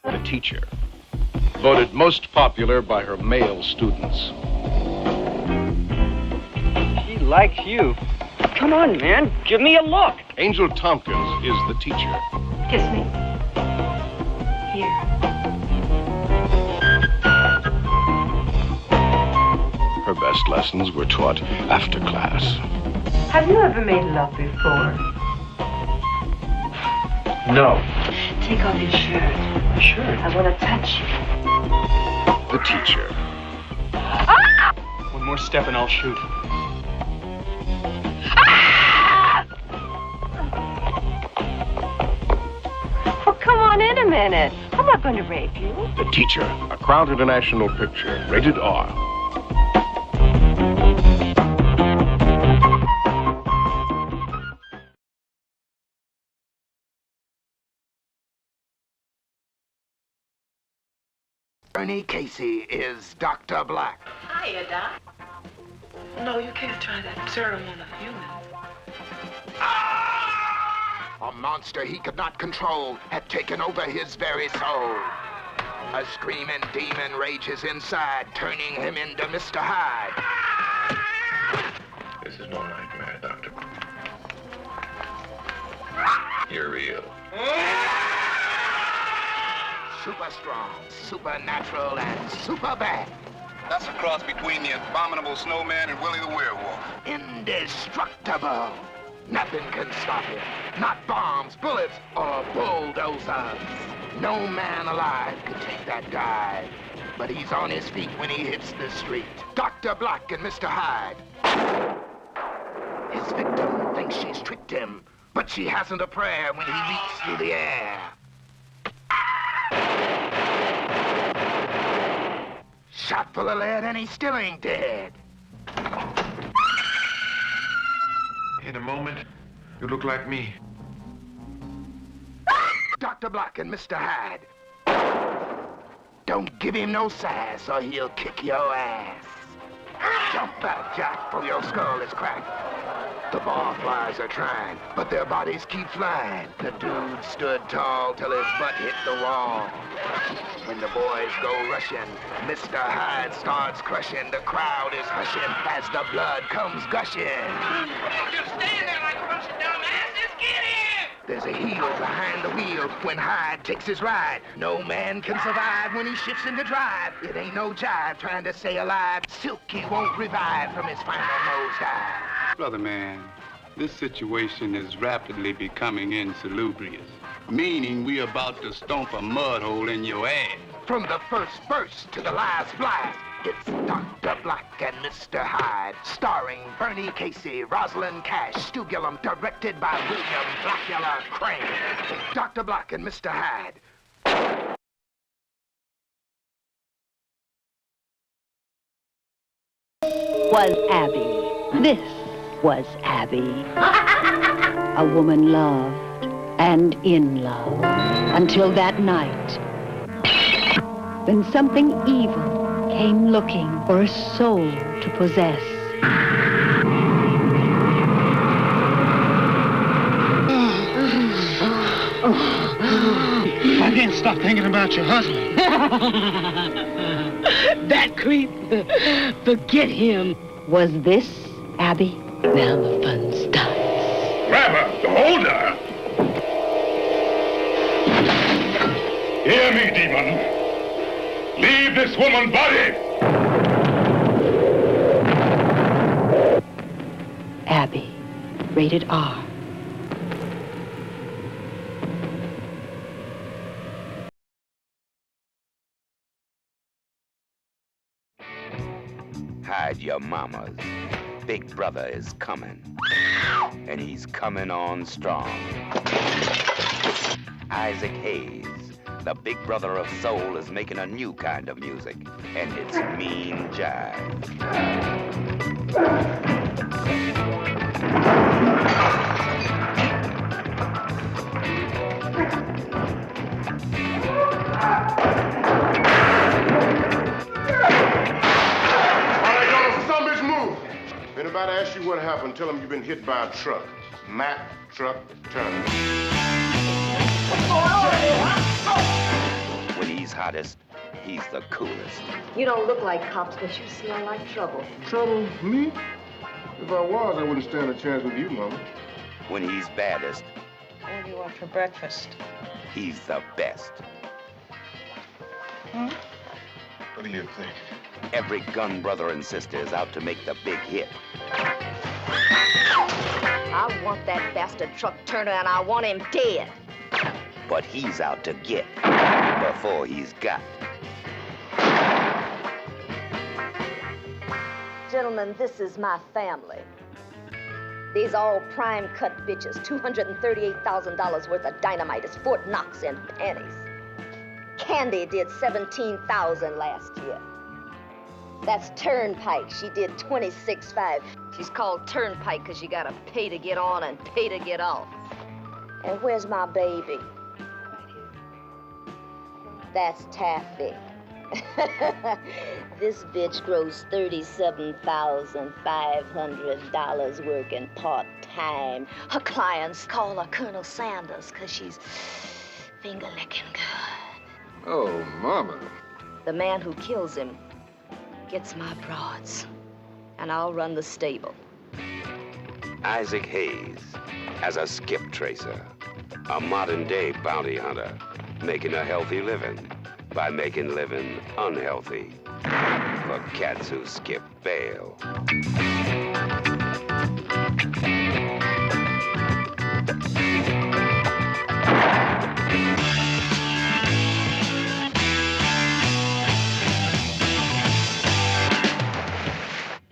The teacher. Voted most popular by her male students. She likes you. Come on, man. Give me a look. Angel Tompkins is the teacher. Kiss me. Here. Her best lessons were taught after class. Have you ever made love before? No. Take off your shirt. Sure. I want to touch you. The teacher. Ah! One more step and I'll shoot. Ah! Oh, come on in a minute. I'm not going to rape you. The teacher. A Crown International picture. Rated R. Bernie Casey is Dr. Black. Hiya, Doc. No, you can't try that serum on a human. A monster he could not control had taken over his very soul. A screaming demon rages inside, turning him into Mr. Hyde. This is no nightmare, Doctor. You're real. Super strong, supernatural, and super bad. That's a cross between the abominable snowman and Willie the werewolf. Indestructible. Nothing can stop him. Not bombs, bullets, or bulldozers. No man alive could take that guy. But he's on his feet when he hits the street. Dr. Black and Mr. Hyde. His victim thinks she's tricked him, but she hasn't a prayer when he leaps through the air. Shot full of lead and he still ain't dead. In a moment, you look like me. Dr. Black and Mr. Hyde. Don't give him no sass or he'll kick your ass. Jump out, Jack, for your skull is cracked. The barflies are trying, but their bodies keep flying. The dude stood tall till his butt hit the wall. When the boys go rushing, Mr. Hyde starts crushing. The crowd is hushing as the blood comes gushing. Just stand there like a bunch of dumb asses. Get him! There's a heel behind the wheel when Hyde takes his ride. No man can survive when he shifts into drive. It ain't no jive trying to stay alive. Silky won't revive from his final nosedive. Brother man, this situation is rapidly becoming insalubrious, meaning we're about to stomp a mud hole in your ass. From the first verse to the last blast, it's Dr. Black and Mr. Hyde, starring Bernie Casey, Rosalind Cash, Stu Gillum, directed by William Blackula Crane. Dr. Black and Mr. Hyde. Was Abby. This was Abby. A woman loved and in love until that night when something evil came looking for a soul to possess. I can't stop thinking about your husband. That creep. Forget him. Was this Abby? Now the fun starts. Grab her! Hold her! Hear me, demon! Leave this woman's body! Abby. Rated R. Hide your mamas. Big brother is coming. And he's coming on strong. Isaac Hayes, the big brother of soul, is making a new kind of music. And it's mean jive. Anybody ask you what happened, tell them you've been hit by a truck. Mack truck Turner. hottest. He's the coolest. You don't look like cops, but you smell like trouble. Trouble? Me? If I was, I wouldn't stand a chance with you, Mama. When he's baddest, What do you want for breakfast? he's the best. What do you think? Every gun brother and sister is out to make the big hit. I want that bastard truck Turner, and I want him dead. But he's out to get before he's got. Gentlemen, this is my family. These all prime cut bitches, $238,000 worth of dynamite is Fort Knox in pennies. Candy did $17,000 last year. That's Turnpike. She did $26,500. She's called Turnpike because you gotta pay to get on and pay to get off. And where's my baby? That's Taffy. This bitch grows $37,500 working part-time. Her clients call her Colonel Sanders because she's finger-licking good. Oh, Mama. The man who kills him gets my broads, and I'll run the stable. Isaac Hayes as a skip tracer, a modern-day bounty hunter, making a healthy living by making living unhealthy for cats who skip bail.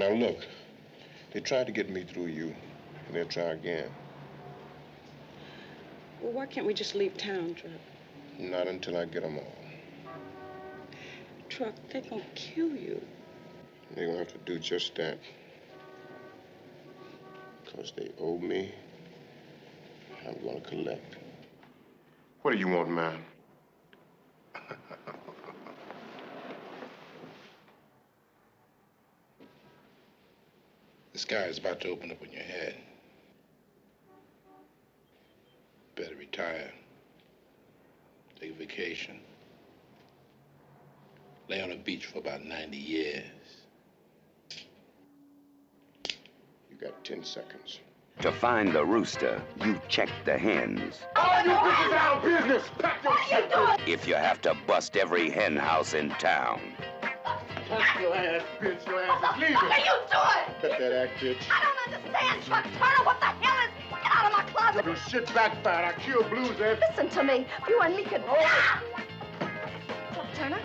Now look, they tried to get me through you, and they'll try again. Well, why can't we just leave town, Truck? Not until I get them all. Truck, they're gonna kill you. They're gonna have to do just that. Because they owe me, I'm gonna collect. What do you want, man? The sky is about to open up in your head. Better retire. Take a vacation. Lay on a beach for about 90 years. You got 10 seconds. To find the rooster, you check the hens. All you bitches out of business! Pack your shit! If you have to bust every hen house in town. Pack your ass, bitch. Your ass is leaving. What are you doing? Cut that act, bitch. I don't understand, Truck Turner. What the hell is... Get out of my closet. Your shit backfired. I killed Blues, Ed. Listen to me. You and me could... Ah! Truck Turner,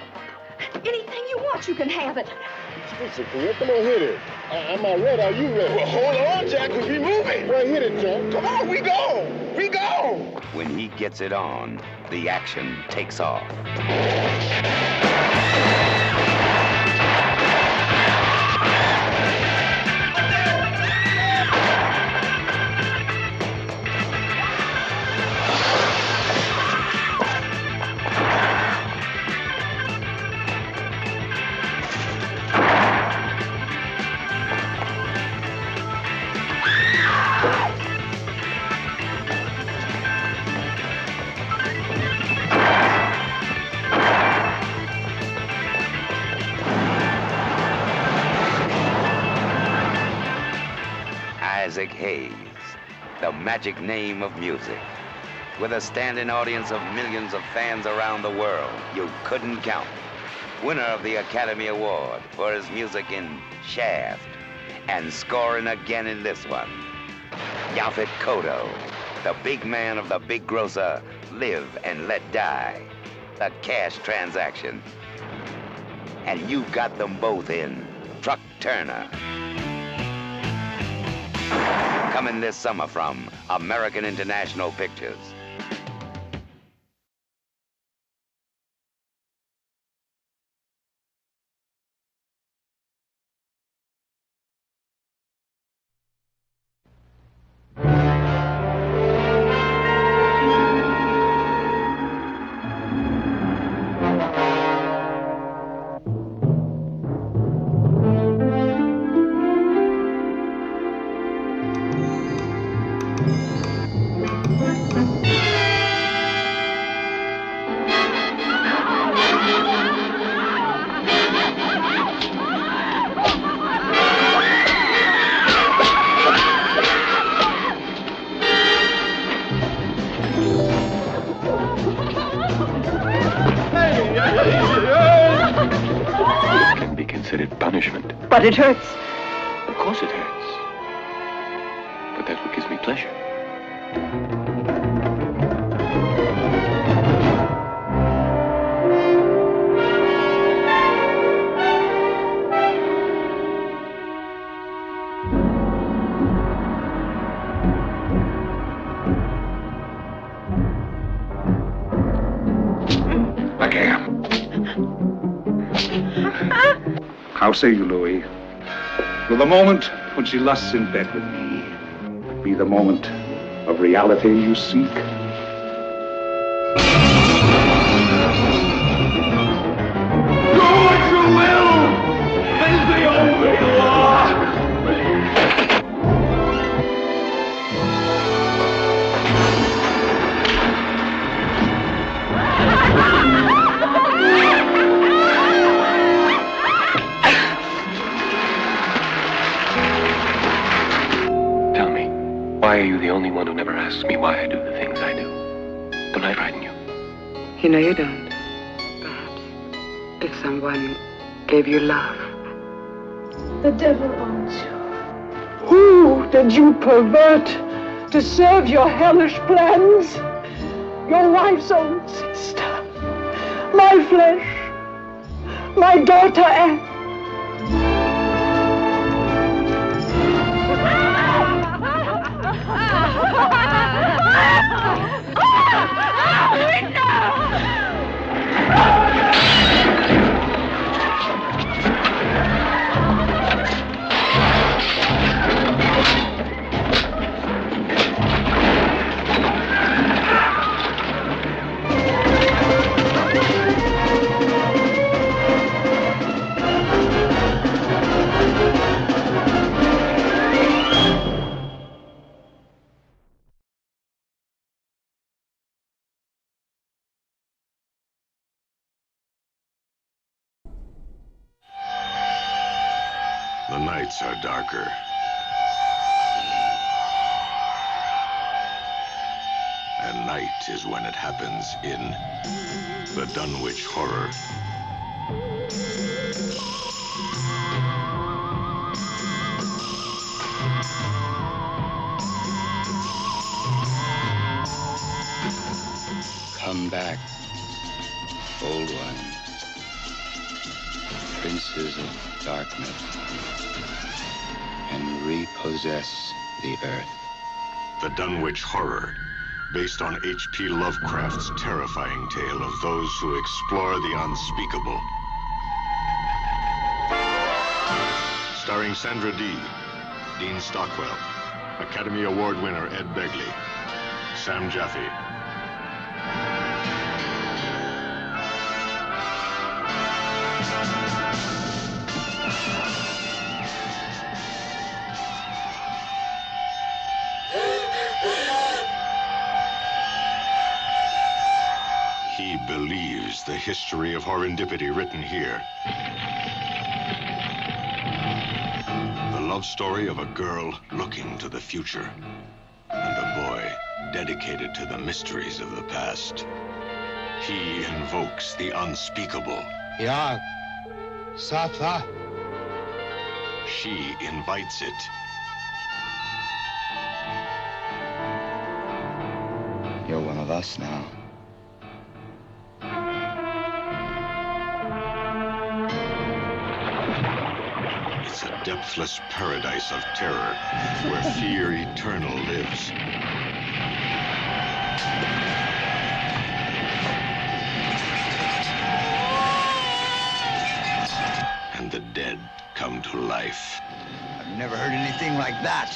anything you want, you can have it. Listen, Corinne, come on, hit it. I'm all ready. Are you ready? Well, hold on, Jack, because we moving. Well, hit it, Jack. Come on, we go. We go. When he gets it on, the action takes off. Isaac Hayes, the magic name of music. With a standing audience of millions of fans around the world, you couldn't count. Winner of the Academy Award for his music in Shaft, and scoring again in this one. Yaphet Kotto, the big man of the big grosser, Live and Let Die, the cash transaction. And you got them both in Truck Turner. Coming this summer from American International Pictures. considered punishment. But it hurts. Of course it hurts. But that's what gives me pleasure. How say you, Louis? Will the moment when she lusts in bed with me be the moment of reality you seek? Do what you will! This is the only law! Why are you the only one who never asks me why I do the things I do? Don't I frighten you? You know you don't. Perhaps if someone gave you love. The devil owns you. Who did you pervert to serve your hellish plans? Your wife's own sister. My flesh. My daughter Anne. The nights are darker. And night is when it happens in the Dunwich Horror. Come back, old one. Princes of darkness, and repossess the earth. The Dunwich Horror, based on H.P. Lovecraft's terrifying tale of those who explore the unspeakable. Starring Sandra Dee, Dean Stockwell, Academy Award winner Ed Begley, Sam Jaffe. He believes the history of horrendipity written here. The love story of a girl looking to the future, and a boy dedicated to the mysteries of the past. He invokes the unspeakable. Ya, Satha. She invites it. You're one of us now. It's a depthless paradise of terror where fear eternal lives. And the dead come to life. I've never heard anything like that.